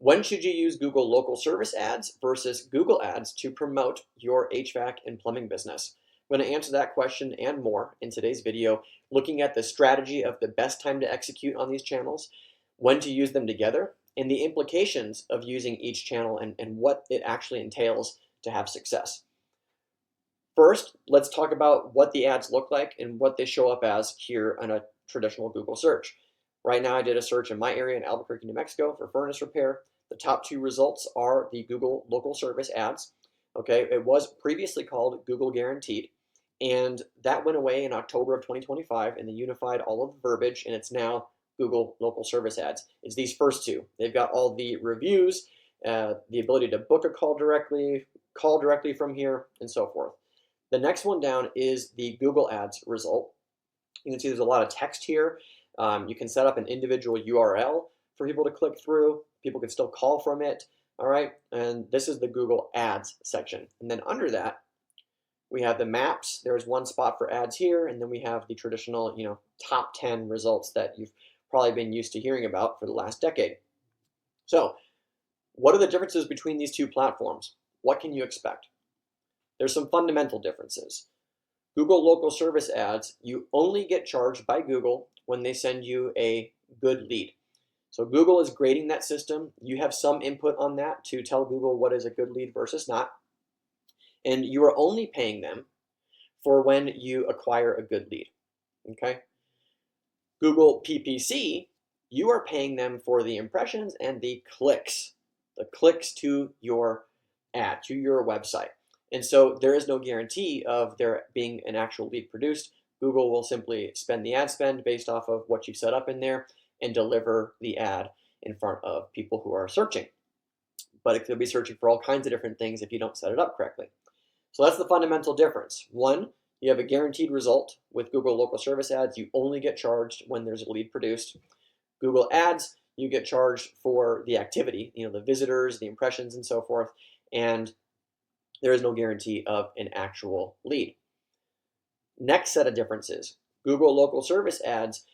When should you use Google local service ads versus Google ads to promote your HVAC and plumbing business? I'm going to answer that question and more in today's video, looking at the strategy of the best time to execute on these channels, when to use them together, and the implications of using each channel and what it actually entails to have success. First, let's talk about what the ads look like and what they show up as here on a traditional Google search. Right now, I did a search in my area in Albuquerque, New Mexico for furnace repair. The top two results are the Google local service ads. Okay, it was previously called Google Guaranteed, and that went away in October of 2025, and they unified all of the verbiage, and it's now Google local service ads. It's these first two. They've got all the reviews, the ability to book a call directly from here, and so forth. The next one down is the Google Ads result. You can see there's a lot of text here. You can set up an individual URL for people to click through. People can still call from it. All right, and this is the Google Ads section. And then under that, we have the maps. There's one spot for ads here, and then we have the traditional, top 10 results that you've probably been used to hearing about for the last decade. So, what are the differences between these two platforms? What can you expect? There's some fundamental differences. Google local service ads, you only get charged by Google when they send you a good lead. So Google is grading that system. You have some input on that to tell Google what is a good lead versus not. And you are only paying them for when you acquire a good lead. Okay? Google PPC, you are paying them for the impressions and the clicks to your ad, to your website. And so there is no guarantee of there being an actual lead produced. Google will simply spend the ad spend based off of what you've set up in there and deliver the ad in front of people who are searching. But they'll be searching for all kinds of different things if you don't set it up correctly. So that's the fundamental difference. One, you have a guaranteed result with Google local service ads. You only get charged when there's a lead produced. Google ads, you get charged for the activity, the visitors, the impressions, and so forth. And there is no guarantee of an actual lead. Next set of differences, Google local service ads,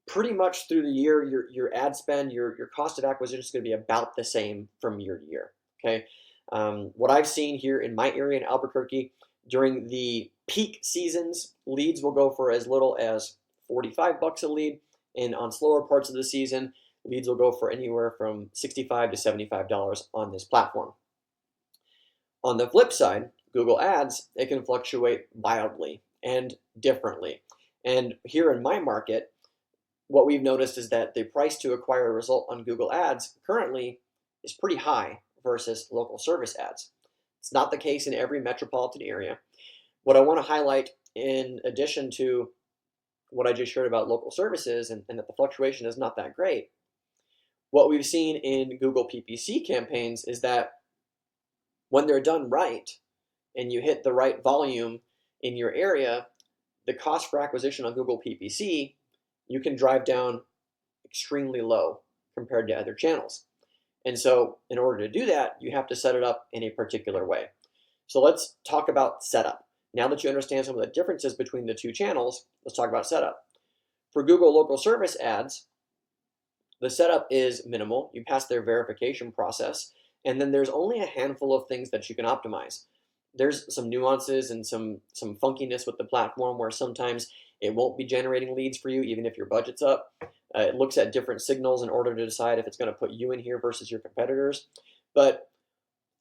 pretty much through the year, your ad spend, your cost of acquisition is going to be about the same from year to year. Okay, what I've seen here in my area in Albuquerque, during the peak seasons, leads will go for as little as $45 a lead, and on slower parts of the season, leads will go for anywhere from $65 to $75 on this platform. On the flip side, Google Ads, it can fluctuate wildly and differently. And here in my market, what we've noticed is that the price to acquire a result on Google Ads currently is pretty high versus local service ads. It's not the case in every metropolitan area. What I want to highlight, in addition to what I just shared about local services and that the fluctuation is not that great, what we've seen in Google PPC campaigns is that when they're done right and you hit the right volume in your area, the cost for acquisition on Google PPC, you can drive down extremely low compared to other channels. And so in order to do that, you have to set it up in a particular way. So let's talk about setup. Now that you understand some of the differences between the two channels, let's talk about setup. For Google local service ads, the setup is minimal. You pass their verification process, and then there's only a handful of things that you can optimize. There's some nuances and some funkiness with the platform where sometimes it won't be generating leads for you even if your budget's up. It looks at different signals in order to decide if it's going to put you in here versus your competitors. But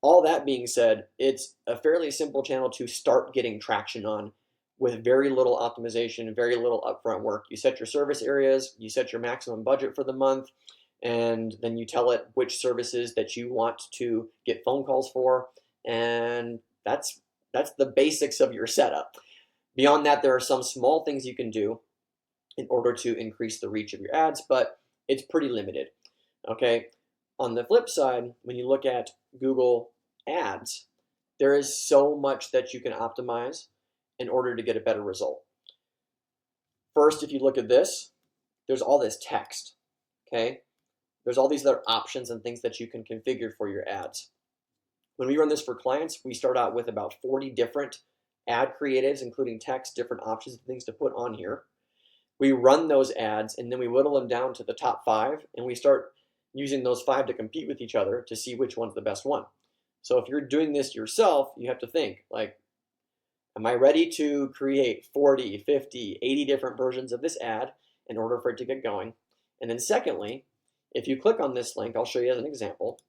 all that being said, it's a fairly simple channel to start getting traction on with very little optimization, very little upfront work. You set your service areas, you set your maximum budget for the month, and then you tell it which services that you want to get phone calls for, and that's the basics of your setup. Beyond that, there are some small things you can do in order to increase the reach of your ads, but it's pretty limited. Okay. On the flip side, when you look at Google Ads, there is so much that you can optimize in order to get a better result. First, if you look at this, there's all this text. Okay. There's all these other options and things that you can configure for your ads. When we run this for clients, we start out with about 40 different ad creatives, including text, different options and things to put on here. We run those ads and then we whittle them down to the top 5, and we start using those 5 to compete with each other to see which one's the best one. So if you're doing this yourself, you have to think, like, am I ready to create 40, 50, 80 different versions of this ad in order for it to get going? And then secondly, if you click on this link, I'll show you as an example.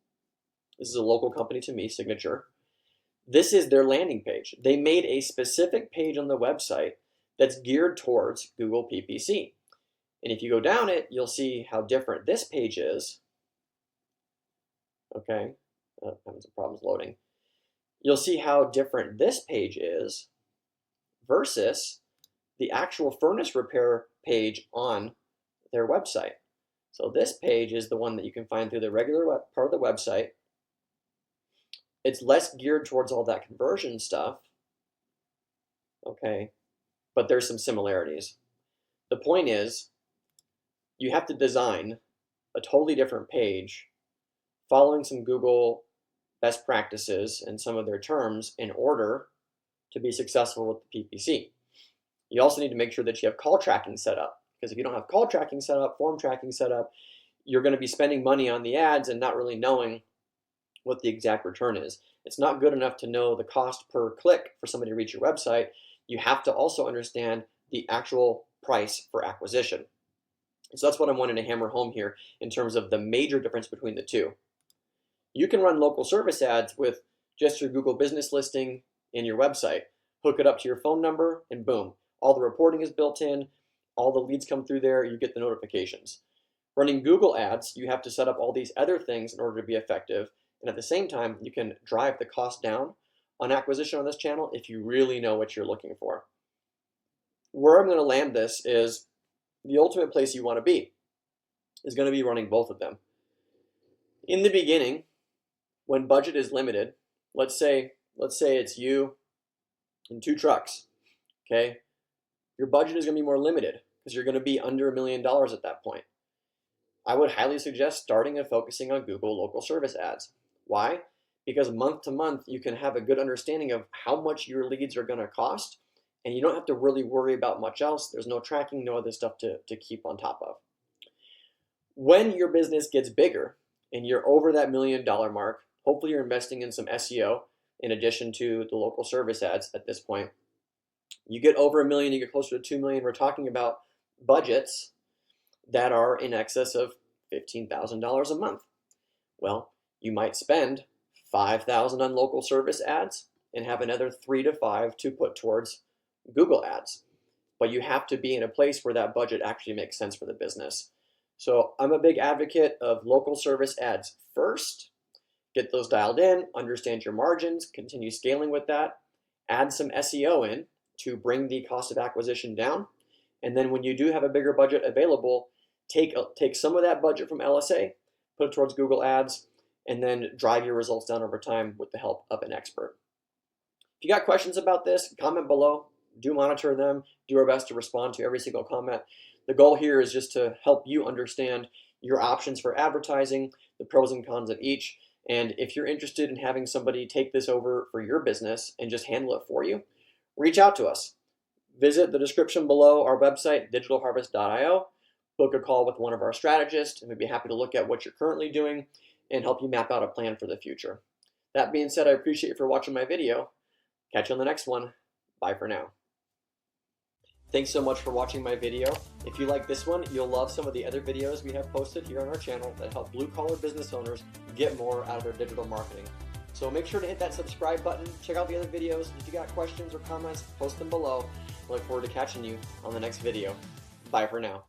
This is a local company to me, Signature. This is their landing page. They made a specific page on the website that's geared towards Google PPC. And if you go down it, you'll see how different this page is. Okay, having some problems loading. You'll see how different this page is versus the actual furnace repair page on their website. So this page is the one that you can find through the regular part of the website. It's less geared towards all that conversion stuff, okay, but there's some similarities. The point is, you have to design a totally different page following some Google best practices and some of their terms in order to be successful with the PPC. You also need to make sure that you have call tracking set up, because if you don't have call tracking set up, form tracking set up, you're going to be spending money on the ads and not really knowing what the exact return is. It's not good enough to know the cost per click for somebody to reach your website. You have to also understand the actual price for acquisition. So that's what I'm wanting to hammer home here in terms of the major difference between the two. You can run local service ads with just your Google business listing and your website. Hook it up to your phone number and boom, all the reporting is built in, all the leads come through there, you get the notifications. Running Google ads, you have to set up all these other things in order to be effective, and at the same time, you can drive the cost down on acquisition on this channel if you really know what you're looking for. Where I'm going to land this is the ultimate place you want to be is going to be running both of them. In the beginning, when budget is limited, let's say it's you and 2 trucks, okay? Your budget is going to be more limited because you're going to be under $1 million at that point. I would highly suggest starting and focusing on Google local service ads. Why? Because month to month, you can have a good understanding of how much your leads are going to cost, and you don't have to really worry about much else. There's no tracking, no other stuff to keep on top of. When your business gets bigger and you're over that $1 million mark, hopefully you're investing in some SEO in addition to the local service ads at this point. You get over $1 million, you get closer to 2 million. We're talking about budgets that are in excess of $15,000 a month. Well, you might spend $5,000 on local service ads and have another 3 to 5 to put towards Google ads. But you have to be in a place where that budget actually makes sense for the business. So I'm a big advocate of local service ads first. Get those dialed in, understand your margins, continue scaling with that, add some SEO in to bring the cost of acquisition down. And then when you do have a bigger budget available, take some of that budget from LSA, put it towards Google ads, and then drive your results down over time with the help of an expert. If you got questions about this, comment below. Do monitor them. Do our best to respond to every single comment. The goal here is just to help you understand your options for advertising, the pros and cons of each. And if you're interested in having somebody take this over for your business and just handle it for you, reach out to us. Visit the description below our website, digitalharvest.io. Book a call with one of our strategists, and we'd be happy to look at what you're currently doing and help you map out a plan for the future. That being said, I appreciate you for watching my video. Catch you on the next one. Bye for now. Thanks so much for watching my video. If you like this one, you'll love some of the other videos we have posted here on our channel that help blue-collar business owners get more out of their digital marketing. So make sure to hit that subscribe button, check out the other videos. If you got questions or comments, post them below. I look forward to catching you on the next video. Bye for now.